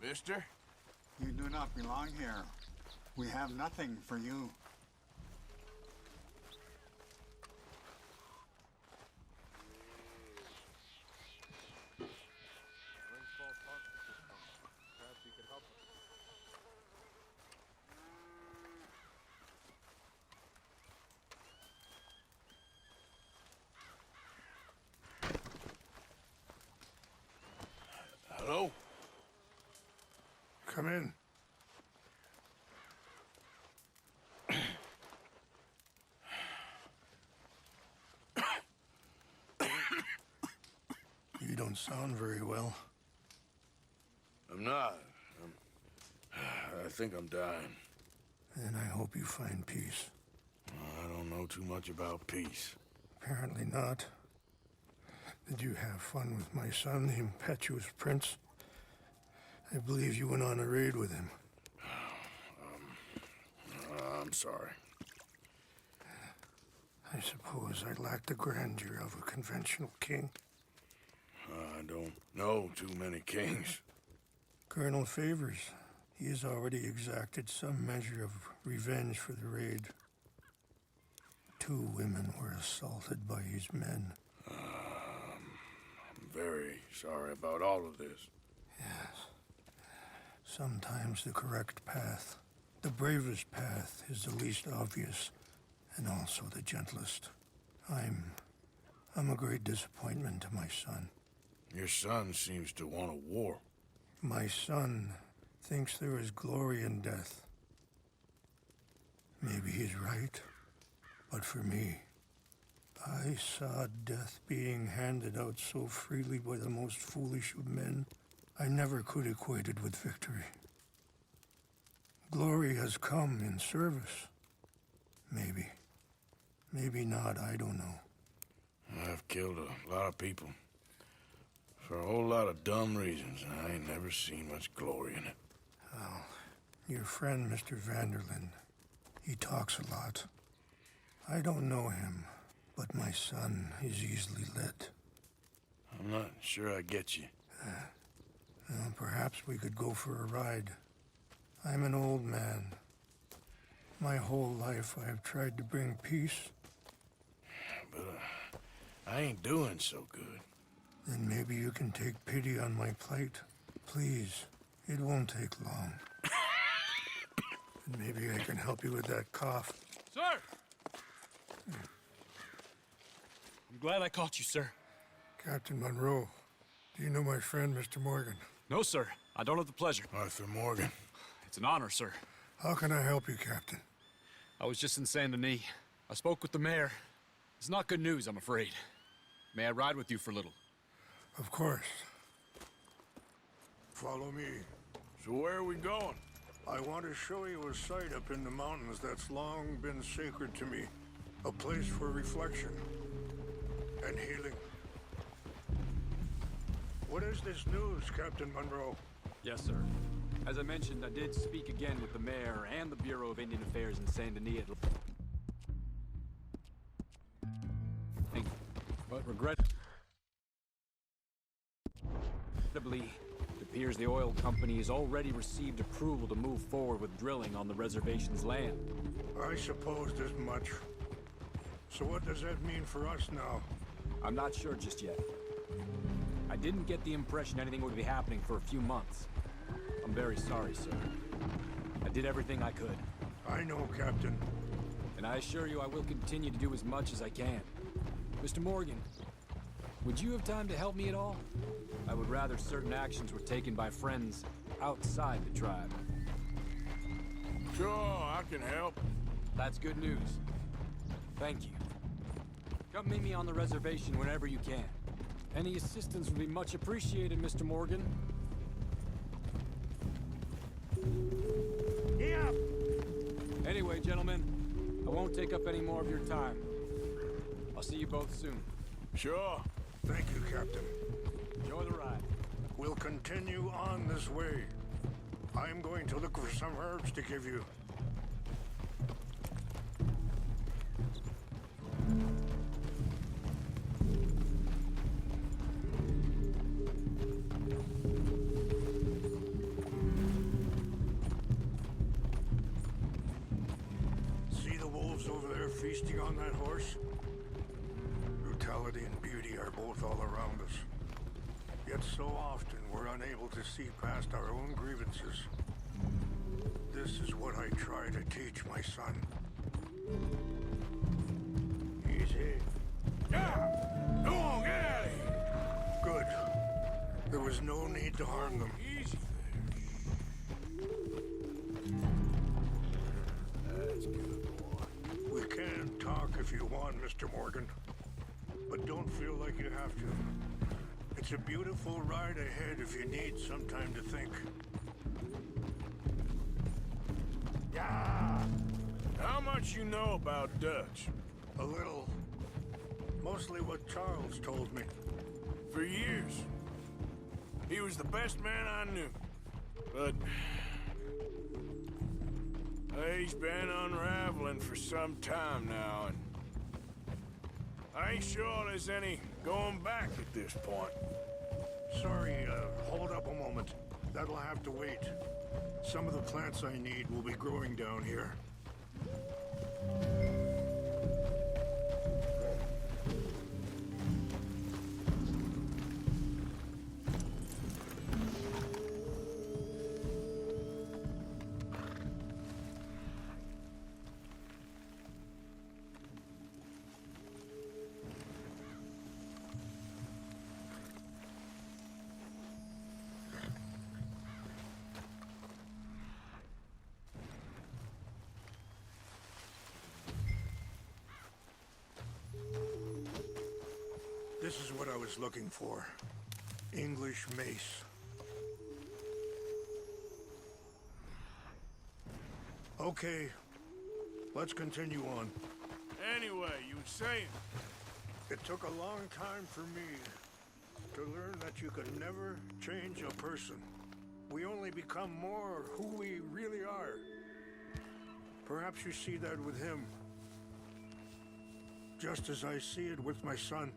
Mister? You do not belong here. We have nothing for you. Hello? Come in. You don't sound very well. I'm not. I think I'm dying. And I hope you find peace. I don't know too much about peace. Apparently not. Did you have fun with my son, the impetuous prince? I believe you went on a raid with him. I'm sorry. I suppose I lack the grandeur of a conventional king. I don't know too many kings. Colonel Favors, he has already exacted some measure of revenge for the raid. 2 women were assaulted by his men. I'm very sorry about all of this. Yes. Sometimes the correct path, the bravest path, is the least obvious, and also the gentlest. I'm a great disappointment to my son. Your son seems to want a war. My son thinks there is glory in death. Maybe he's right, but for me, I saw death being handed out so freely by the most foolish of men, I never could equate it with victory. Glory has come in service. Maybe. Maybe not, I don't know. I've killed a lot of people. For a whole lot of dumb reasons, and I ain't never seen much glory in it. Well, your friend, Mr. Vanderlyn, he talks a lot. I don't know him, but my son is easily led. I'm not sure I get you. Well, perhaps we could go for a ride. I'm an old man. My whole life I have tried to bring peace. But I ain't doing so good. Then maybe you can take pity on my plight. Please, it won't take long. And maybe I can help you with that cough. Sir! I'm glad I caught you, sir. Captain Monroe, do you know my friend, Mr. Morgan? No, sir. I don't have the pleasure. Arthur Morgan. It's an honor, sir. How can I help you, Captain? I was just in Saint Denis. I spoke with the mayor. It's not good news, I'm afraid. May I ride with you for a little? Of course. Follow me. So where are we going? I want to show you a site up in the mountains that's long been sacred to me. A place for reflection and healing. What is this news, Captain Monroe? Yes, sir. As I mentioned, I did speak again with the mayor and the Bureau of Indian Affairs in Saint Denis. But regrettably, it appears the oil company has already received approval to move forward with drilling on the reservation's land. I supposed as much. So what does that mean for us now? I'm not sure just yet. I didn't get the impression anything would be happening for a few months. I'm very sorry, sir. I did everything I could. I know, Captain. And I assure you I will continue to do as much as I can. Mr. Morgan, would you have time to help me at all? I would rather certain actions were taken by friends outside the tribe. Sure, I can help. That's good news. Thank you. Come meet me on the reservation whenever you can. Any assistance would be much appreciated, Mr. Morgan. Yeah. Anyway, gentlemen, I won't take up any more of your time. I'll see you both soon. Sure. Thank you, Captain. Enjoy the ride. We'll continue on this way. I'm going to look for some herbs to give you. feasting on that horse? Brutality and beauty are both all around us. Yet so often we're unable to see past our own grievances. This is what I try to teach my son. Easy. Yeah! Go on, get out of here! Good. There was no need to harm them. Easy there. That's good, boy. We can talk if you want, Mr. Morgan. But don't feel like you have to. It's a beautiful ride ahead if you need some time to think. Yeah! How much you know about Dutch? A little. Mostly what Charles told me. For years. He was the best man I knew. But he's been unraveling for some time now, and I ain't sure there's any going back at this point. Sorry, hold up a moment. That'll have to wait. Some of the plants I need will be growing down here. This is what I was looking for. English mace. Okay, let's continue on. Anyway, you were saying? It took a long time for me to learn that you could never change a person. We only become more who we really are. Perhaps you see that with him. Just as I see it with my son.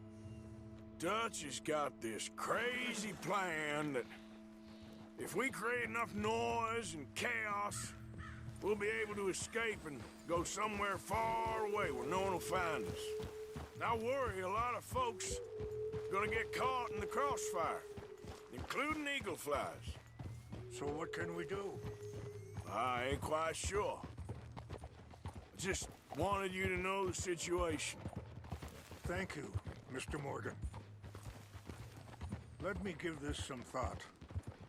Dutch has got this crazy plan that if we create enough noise and chaos, we'll be able to escape and go somewhere far away where no one will find us. I worry a lot of folks are gonna get caught in the crossfire, including eagle flies. So what can we do? I ain't quite sure. I just wanted you to know the situation. Thank you, Mr. Morgan. Let me give this some thought.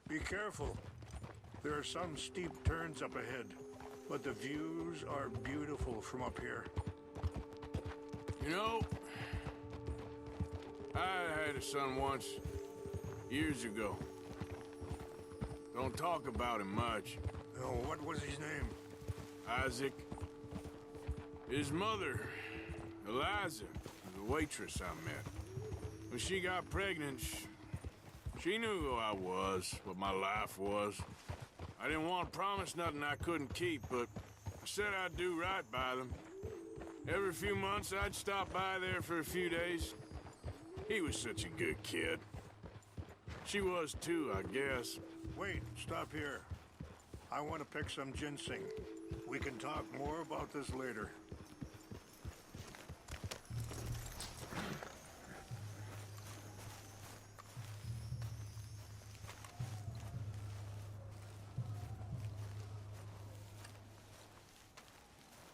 Be careful. There are some steep turns up ahead, but the views are beautiful from up here. You know, I had a son once, years ago. Don't talk about him much. Oh, what was his name? Isaac. His mother, Eliza, the waitress I met. When she got pregnant, she knew who I was, what my life was. I didn't want to promise nothing I couldn't keep, but I said I'd do right by them. Every few months, I'd stop by there for a few days. He was such a good kid. She was too, I guess. Wait, stop here. I want to pick some ginseng. We can talk more about this later.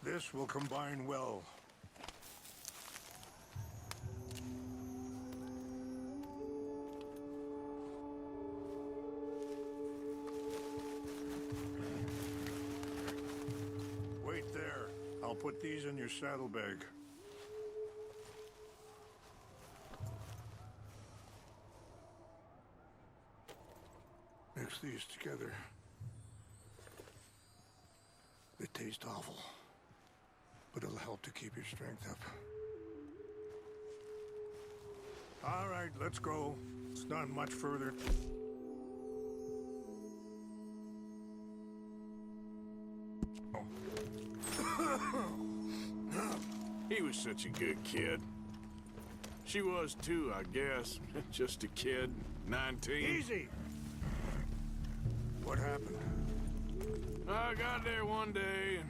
This will combine well. Wait there. I'll put these in your saddlebag. Mix these together. They taste awful, but it'll help to keep your strength up. All right, let's go. It's not much further. He was such a good kid. She was too, I guess. Just a kid, 19. Easy! What happened? I got there one day and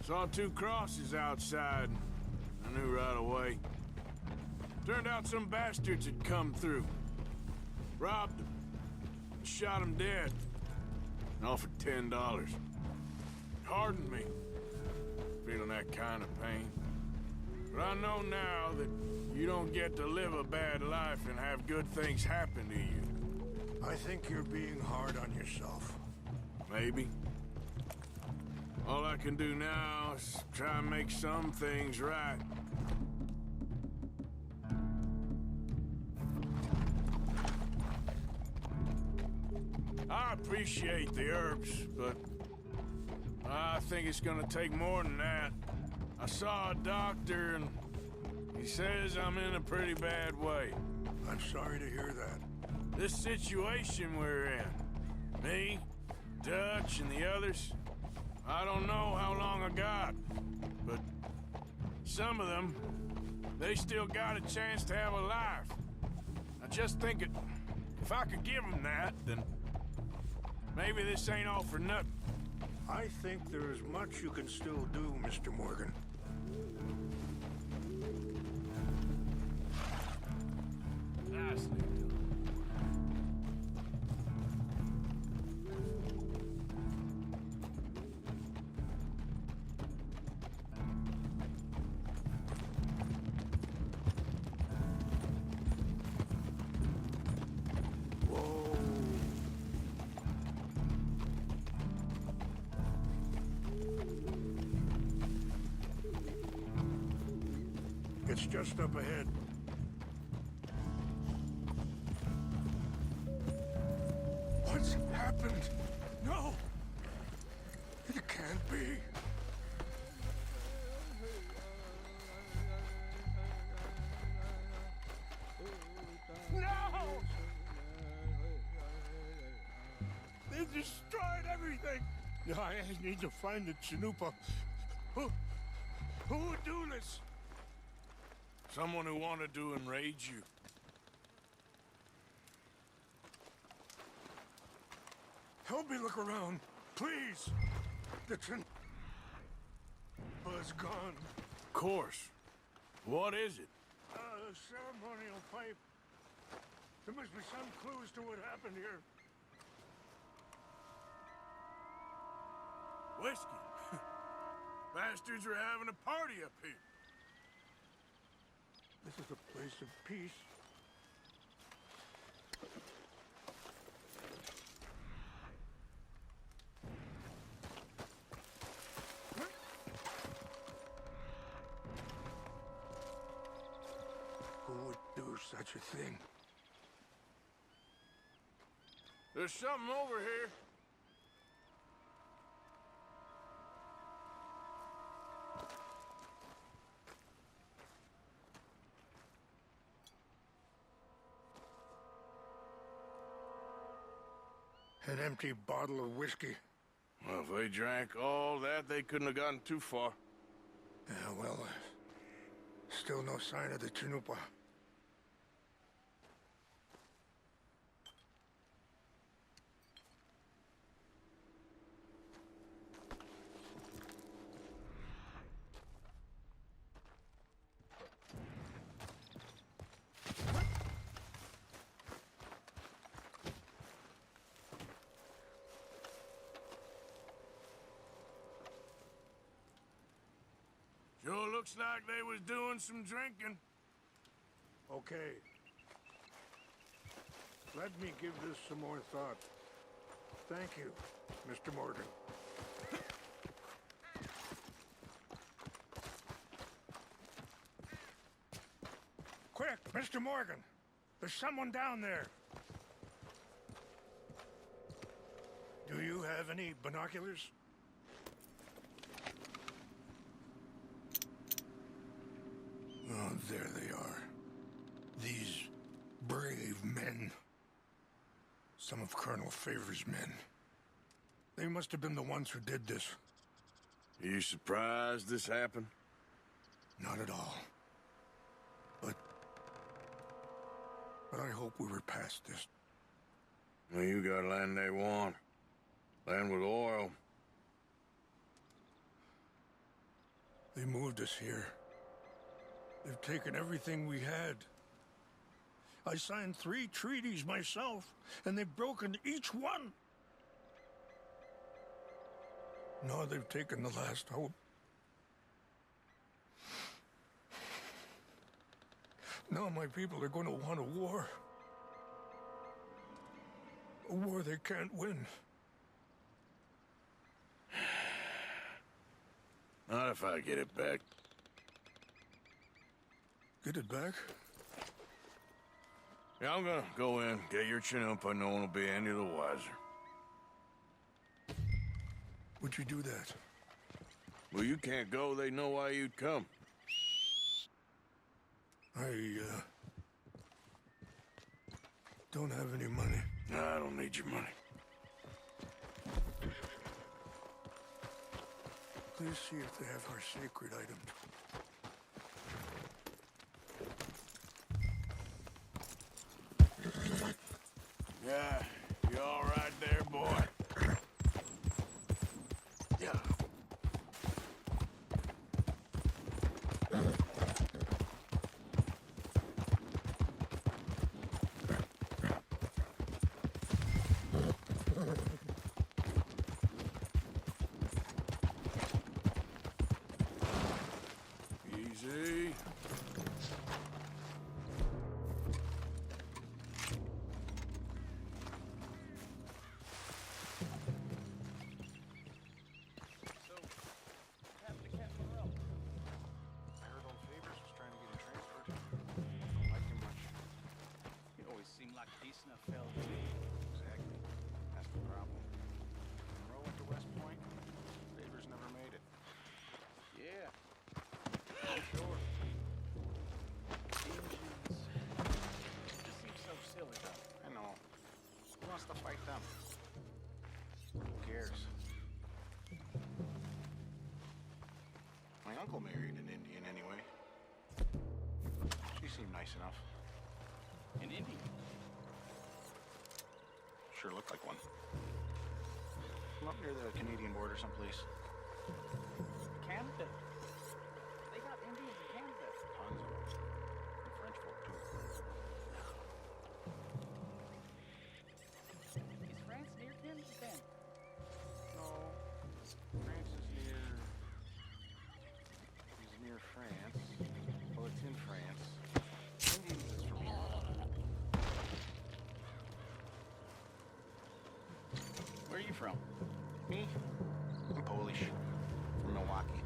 Saw two crosses outside. I knew right away. Turned out some bastards had come through. Robbed them. Shot them dead. And offered $10. Hardened me. Feeling that kind of pain. But I know now that you don't get to live a bad life and have good things happen to you. I think you're being hard on yourself. Maybe. All I can do now is try and make some things right. I appreciate the herbs, but I think it's gonna take more than that. I saw a doctor and he says I'm in a pretty bad way. I'm sorry to hear that. This situation we're in, me, Dutch, and the others, I don't know how long I got, but some of them, they still got a chance to have a life. I just think if I could give them that, then maybe this ain't all for nothing. I think there is much you can still do, Mr. Morgan. Nicely done. It's just up ahead. What's happened? No! It can't be. No! They destroyed everything! I need to find the Chanupa. Who would do this? Someone who wanted to enrage you. Help me look around, please. The Chanupa is gone. Of course. What is it? A ceremonial pipe. There must be some clues to what happened here. Whiskey. Bastards are having a party up here. This is a place of peace. Who would do such a thing? There's something over here. An empty bottle of whiskey. Well, if they drank all that, they couldn't have gotten too far. Yeah, well, still no sign of the Chanupa. Sure looks like they was doing some drinking. Okay. Let me give this some more thought. Thank you, Mr. Morgan. Quick, Mr. Morgan! There's someone down there. Do you have any binoculars? Oh, there they are. These brave men. Some of Colonel Favor's men. They must have been the ones who did this. Are you surprised this happened? Not at all. But I hope we were past this. Well, you got land they want. Land with oil. They moved us here. They've taken everything we had. I signed 3 treaties myself, and they've broken each one. Now they've taken the last hope. Now my people are going to want a war. A war they can't win. Not if I get it back. Get it back? Yeah, I'm gonna go in, get your Chinook, no one will be any the wiser. Would you do that? Well, you can't go, they know why you'd come. I, don't have any money. No, I don't need your money. Please see if they have our sacred items. Yeah, you all right there, boy? Yeah. Easy. Exactly. That's the problem. Monroe went to West Point. Favors never made it. Yeah. I'm sure. Indians. This seems so silly, though. I know. Who wants to fight them? Who cares? My uncle married an Indian anyway. She seemed nice enough. An Indian? Sure looked like one. From up near the Canadian border someplace. Canada? They got Indians in Canada. Tons of them. And French folk, too. Is France near Canada then? No. France is near... He's near France. Well, it's in France. Indians is from here. Where are you from? Me? I'm Polish. From Milwaukee.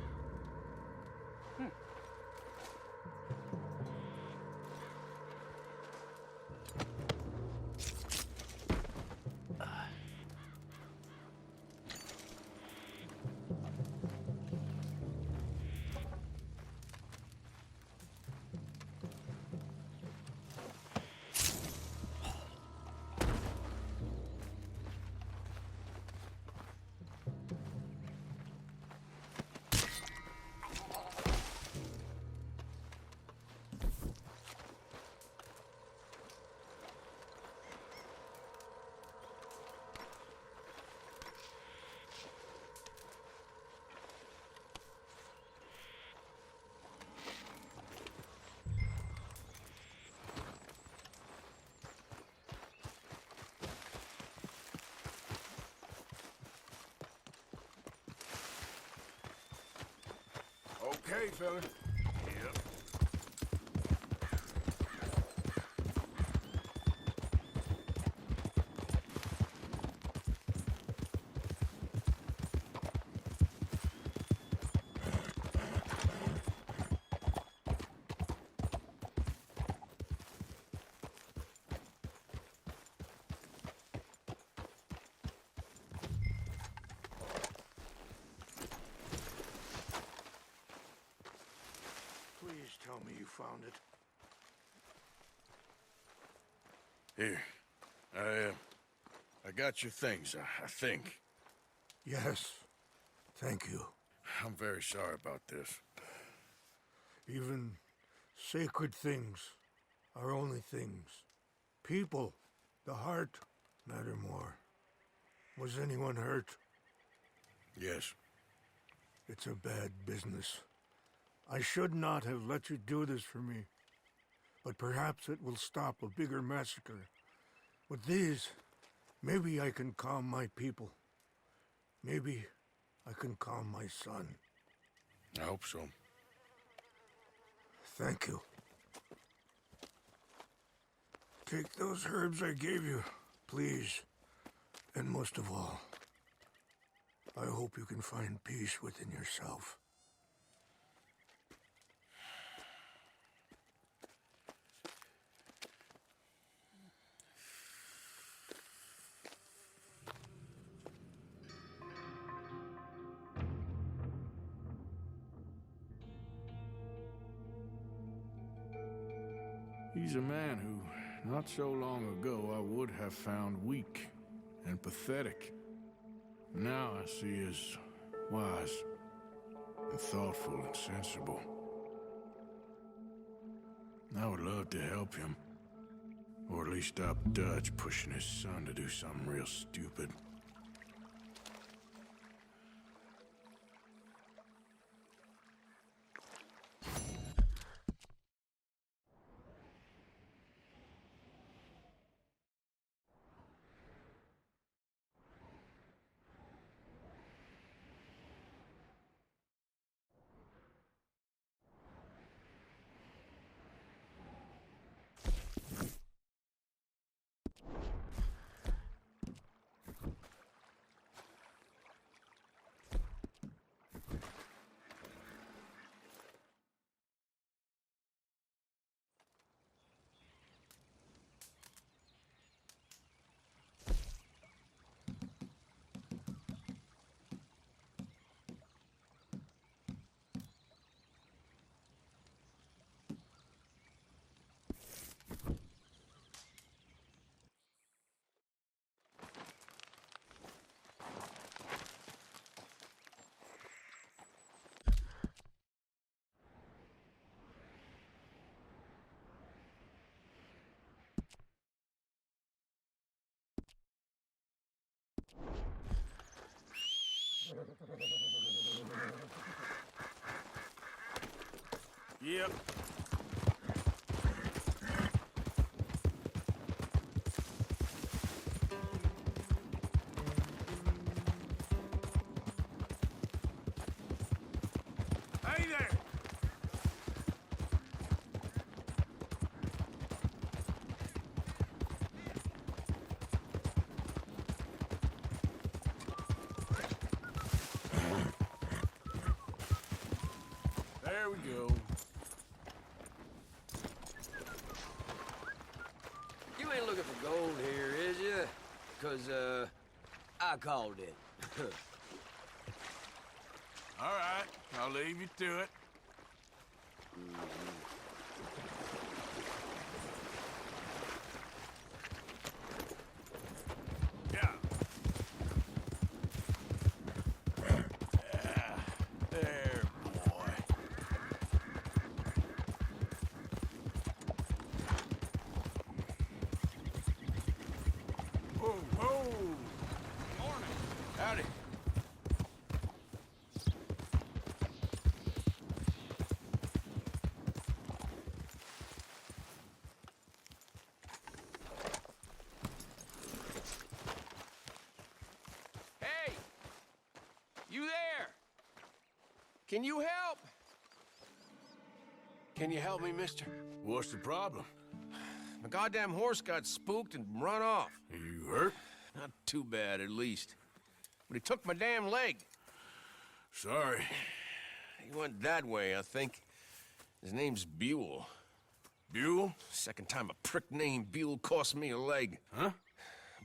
Okay, fella. Yep. Please tell me you found it. Here. I got your things, I think. Yes. Thank you. I'm very sorry about this. Even sacred things are only things. People, the heart, matter more. Was anyone hurt? Yes. It's a bad business. I should not have let you do this for me, but perhaps it will stop a bigger massacre. With these, maybe I can calm my people. Maybe I can calm my son. I hope so. Thank you. Take those herbs I gave you, please. And most of all, I hope you can find peace within yourself. He's a man who, not so long ago, I would have found weak and pathetic. Now I see as wise and thoughtful and sensible. I would love to help him, or at least stop Dutch pushing his son to do something real stupid. Yep. Hey there! There we go. You ain't looking for gold here, is you? 'Cause, I called it. All right, I'll leave you to it. Yeah. There, boy. Whoa, whoa. Morning. Howdy. Hey! You there? Can you help? Can you help me, mister? What's the problem? My goddamn horse got spooked and run off. You hurt? Not too bad, at least. But he took my damn leg. Sorry. He went that way, I think. His name's Buell. Buell? Second time a prick named Buell cost me a leg. Huh?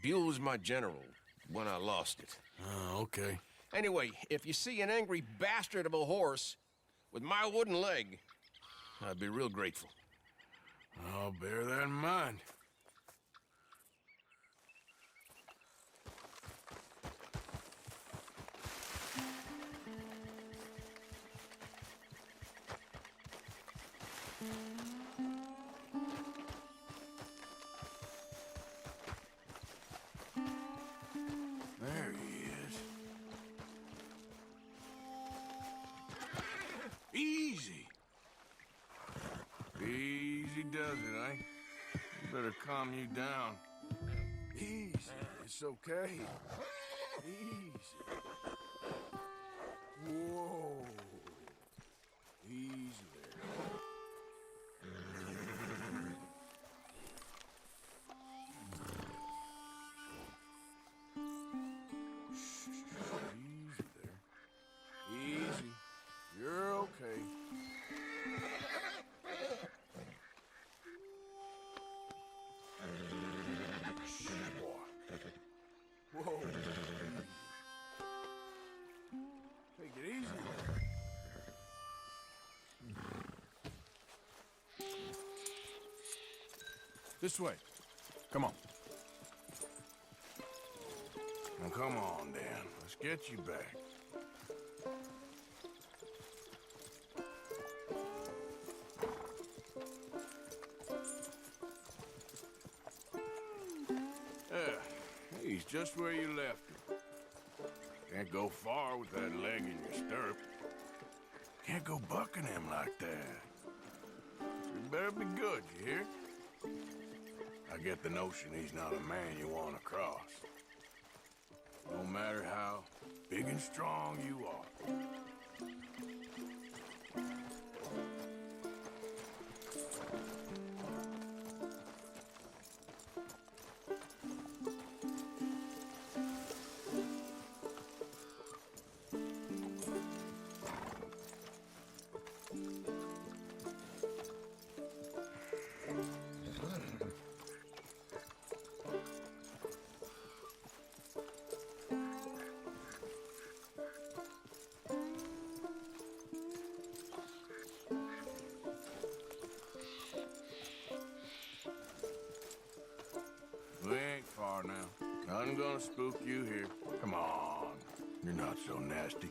Buell was my general when I lost it. Oh, okay. Anyway, if you see an angry bastard of a horse with my wooden leg, I'd be real grateful. I'll bear that in mind. There he is. Easy. does it, eh? Better calm you down. Easy. It's okay. Easy. Whoa. Easy there. Easy there. Easy. You're okay. Whoa. Take it easy. This way. Come on. Now come on, Dan. Let's get you back. He's just where you left him. Can't go far with that leg in your stirrup. Can't go bucking him like that. You better be good, you hear? I get the notion he's not a man you want to cross. No matter how big and strong you are. We ain't far now. Nothing gonna spook you here. Come on. You're not so nasty.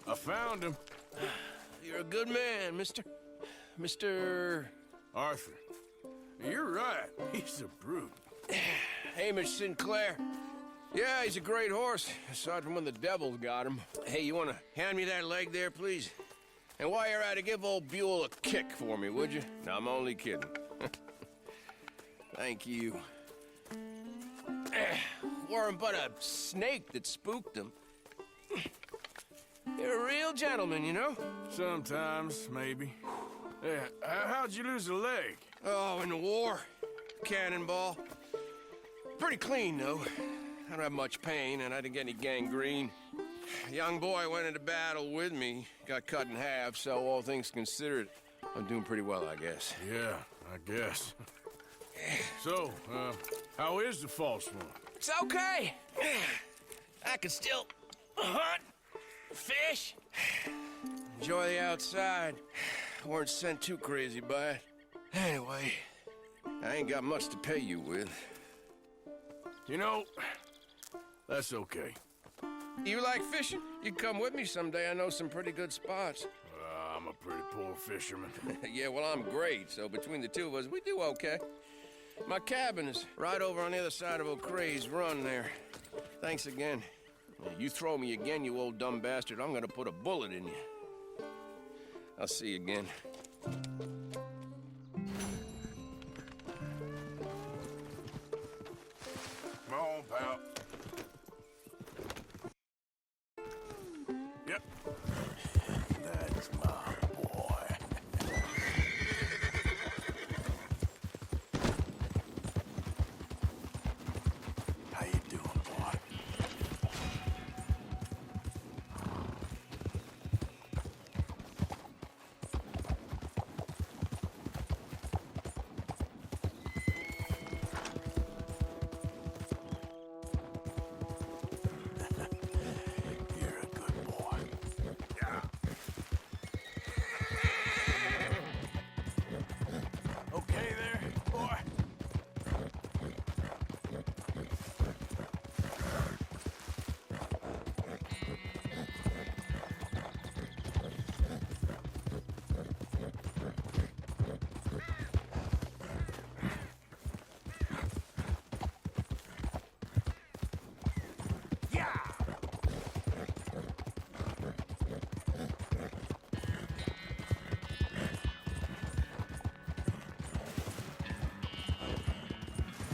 I found him. You're a good man, Mr. Arthur. You're right. He's a brute. Hamish Sinclair. Yeah, he's a great horse, aside from when the devils got him. Hey, you want to hand me that leg there, please? And while you're at it, give old Buell a kick for me, would you? No, I'm only kidding. Thank you. Weren't but a snake that spooked him. You're a real gentleman, you know? Sometimes, maybe. Yeah, how'd you lose a leg? Oh, in the war. Cannonball. Pretty clean, though. I don't have much pain, and I didn't get any gangrene. A young boy went into battle with me, got cut in half, so all things considered, I'm doing pretty well, I guess. Yeah, I guess. So, how is the false one? It's okay. I can still hunt, fish, enjoy the outside. Weren't sent too crazy by it. Anyway, I ain't got much to pay you with. You know, that's okay. You like fishing? You can come with me someday. I know some pretty good spots. I'm a pretty poor fisherman. Yeah, well, I'm great, so between the two of us, we do okay. My cabin is right over on the other side of O'Creagh's Run there. Thanks again. You throw me again, you old dumb bastard, I'm gonna put a bullet in you. I'll see you again. Come on, pal. Yep. That's my boy. How you doing, boy?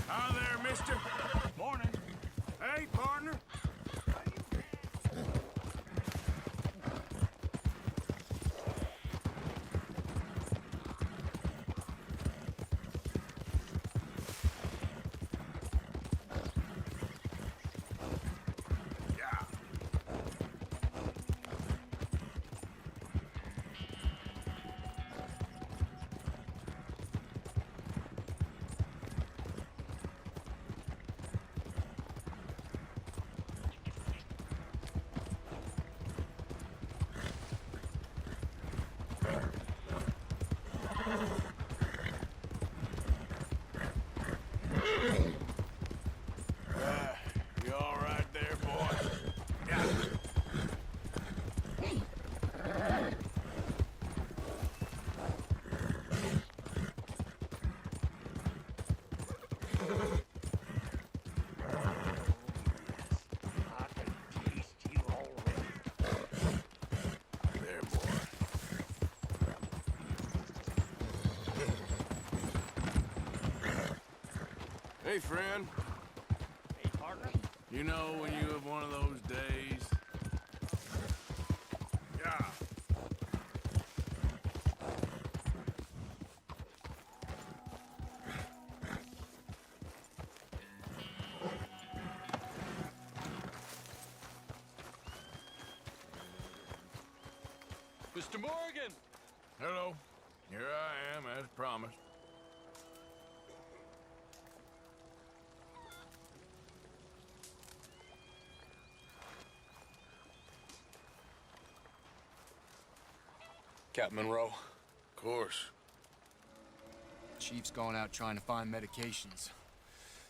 Hi there, mister. Morning. Hey, partner. Yeah. You all right there, boy? Yeah. There, boy. Hey, friend. Hey, partner. You know when you have one of those days? Yeah. Mr. Morgan! Hello. Here I am, as promised. Captain Monroe. Of course. Chief's gone out trying to find medications.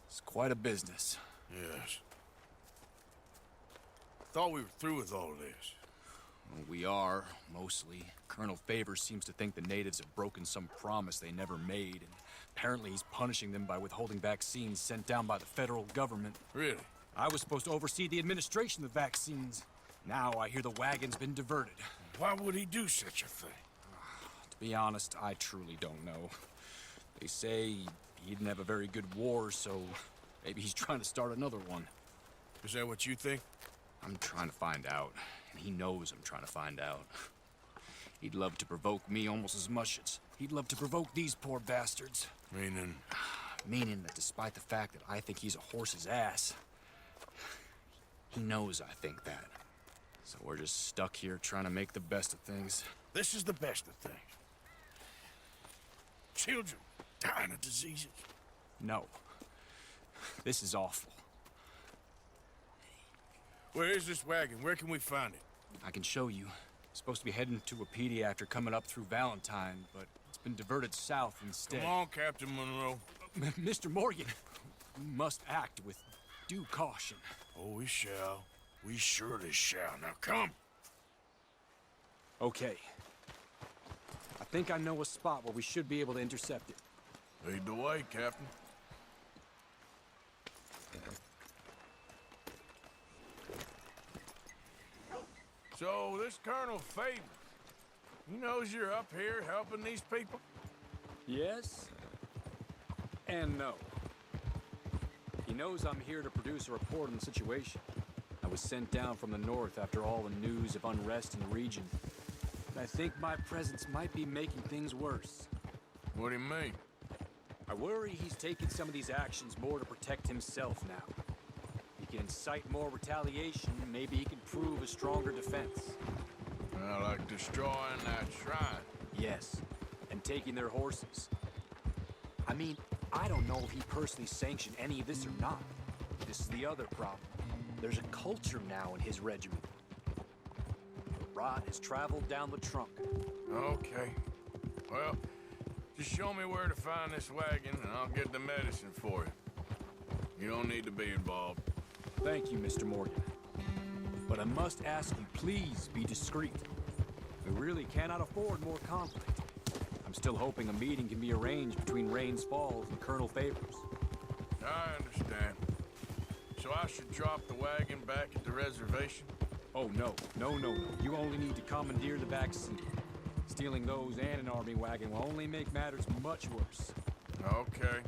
It's quite a business. Yes. Thought we were through with all this. Well, we are, mostly. Colonel Favors seems to think the natives have broken some promise they never made, and apparently he's punishing them by withholding vaccines sent down by the federal government. Really? I was supposed to oversee the administration of the vaccines. Now I hear the wagon's been diverted. Why would he do such a thing? To be honest, I truly don't know. They say he didn't have a very good war, so maybe he's trying to start another one. Is that what you think? I'm trying to find out, and he knows I'm trying to find out. He'd love to provoke me almost as much as he'd love to provoke these poor bastards. Meaning? Meaning that despite the fact that I think he's a horse's ass, he knows I think that. So we're just stuck here trying to make the best of things. This is the best of things. Children dying of diseases. No. This is awful. Where is this wagon? Where can we find it? I can show you. Supposed to be heading to a PD after coming up through Valentine, but it's been diverted south instead. Come on, Captain Monroe. Mr. Morgan, we must act with due caution. Oh, we shall. We surely shall. Now come. Okay. I think I know a spot where we should be able to intercept it. Lead the way, Captain. So, this Colonel Favors, he knows you're up here helping these people? Yes and no. He knows I'm here to produce a report on the situation. I was sent down from the north after all the news of unrest in the region. And I think my presence might be making things worse. What do you mean? I worry he's taking some of these actions more to protect himself now. He can incite more retaliation, maybe he can prove a stronger defense. Well, like destroying that shrine. Yes, and taking their horses. I mean, I don't know if he personally sanctioned any of this or not. This is the other problem. There's a culture now in his regiment. The rot has traveled down the trunk. Okay. Well, just show me where to find this wagon, and I'll get the medicine for you. You don't need to be involved. Thank you, Mr. Morgan. But I must ask you, please be discreet. We really cannot afford more conflict. I'm still hoping a meeting can be arranged between Rains Falls and Colonel Favors. I understand. So I should drop the wagon back at the reservation? Oh, no. No. You only need to commandeer the vaccine. Stealing those and an army wagon will only make matters much worse. Okay.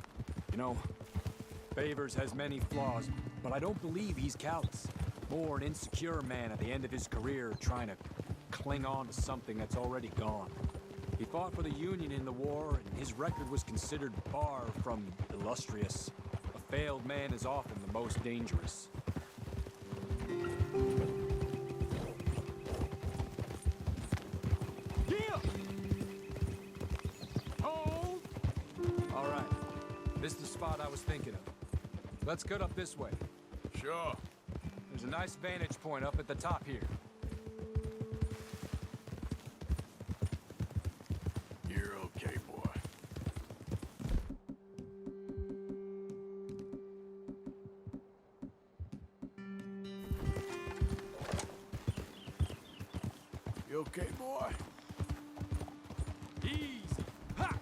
You know, Favors has many flaws, but I don't believe he's callous. More an insecure man at the end of his career trying to cling on to something that's already gone. He fought for the Union in the war, and his record was considered far from illustrious. A failed man is often the most dangerous. Hold! All right. This is the spot I was thinking of. Let's cut up this way. Sure. There's a nice vantage point up at the top here. You're okay, boy. You okay, boy? Easy. Ha!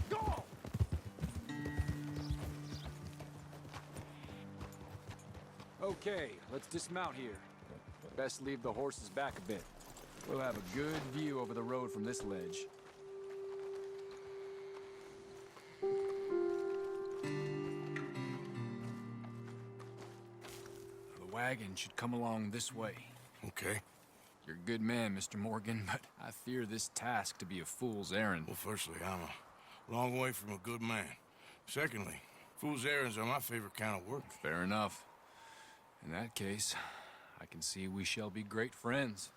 Go! Okay, let's dismount here. Best leave the horses back a bit. We'll have a good view over the road from this ledge. The wagon should come along this way. Okay. You're a good man, Mr. Morgan, but I fear this task to be a fool's errand. Well, firstly, I'm a long way from a good man. Secondly, fool's errands are my favorite kind of work. Fair enough. In that case, I can see we shall be great friends.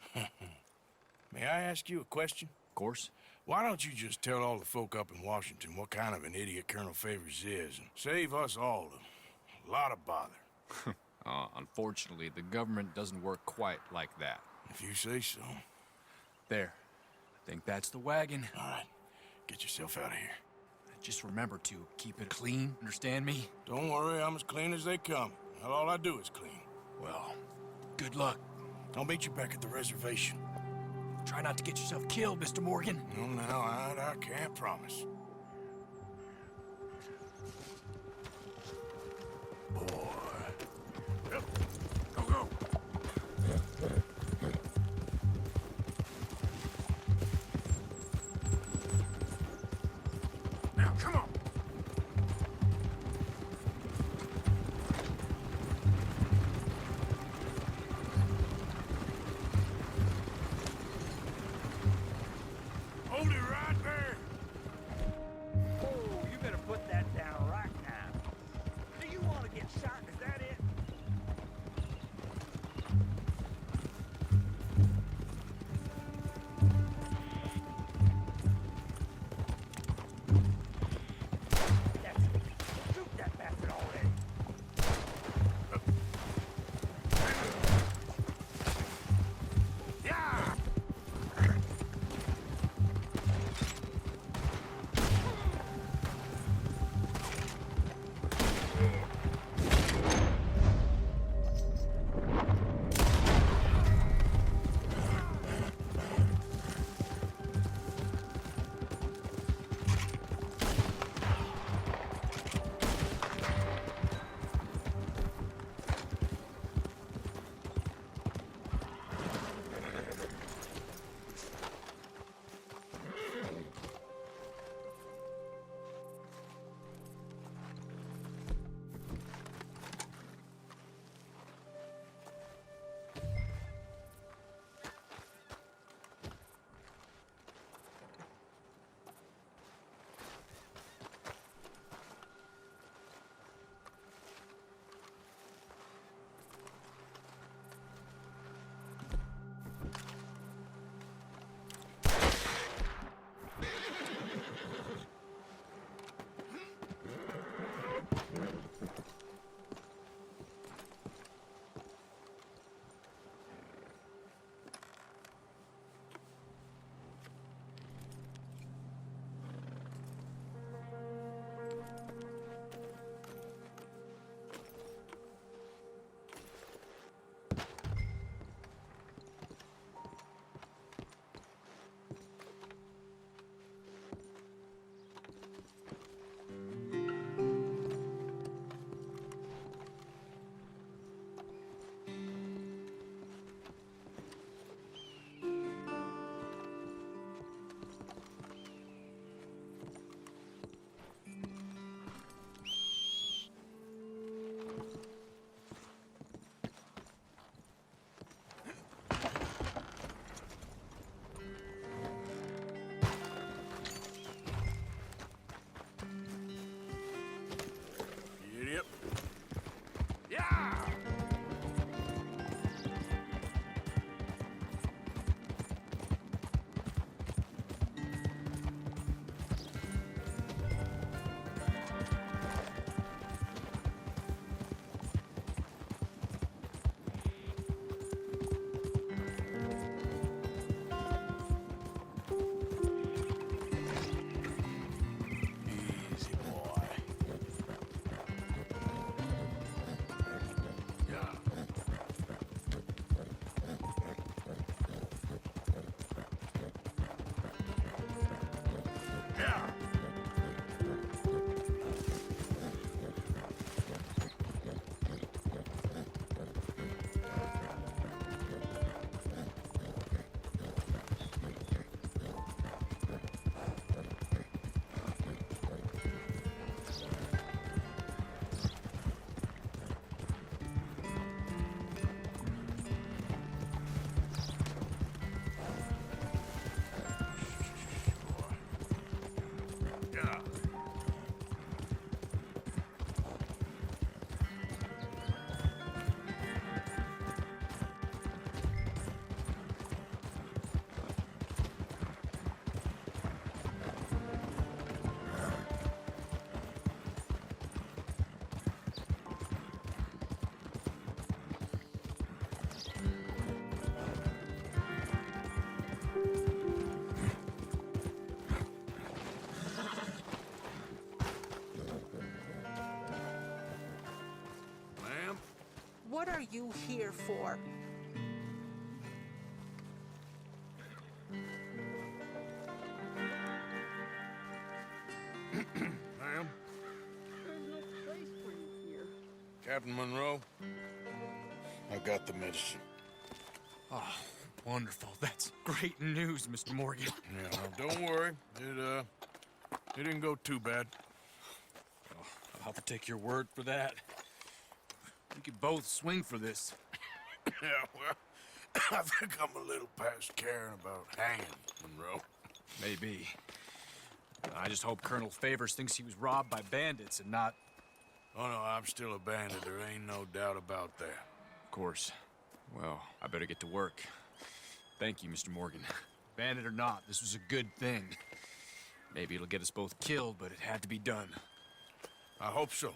May I ask you a question? Of course. Why don't you just tell all the folk up in Washington what kind of an idiot Colonel Favors is and save us all a lot of bother? Unfortunately, the government doesn't work quite like that. If you say so. There. I think that's the wagon. All right. Get yourself out of here. Just remember to keep it clean, understand me? Don't worry, I'm as clean as they come. Well, all I do is clean. Well, good luck. I'll meet you back at the reservation. Try not to get yourself killed, Mr. Morgan. No, I can't promise. Boy. Yep. Go. Now, come on. Hold it right there. Oh, you better put that down right now. Do you want to get shot? Is that it? That's it. Shoot that bastard already. Yeah! are you here for? Ma'am? There's no place for you here. Captain Monroe? I got the medicine. Oh, wonderful. That's great news, Mr. Morgan. Yeah, well, don't worry. It didn't go too bad. Oh, I'll have to take your word for that. We could both swing for this. Yeah, well, I think I'm a little past caring about hanging, Monroe. Maybe. I just hope Colonel Favors thinks he was robbed by bandits and not... Oh, no, I'm still a bandit. There ain't no doubt about that. Of course. Well, I better get to work. Thank you, Mr. Morgan. Bandit or not, this was a good thing. Maybe it'll get us both killed, but it had to be done. I hope so.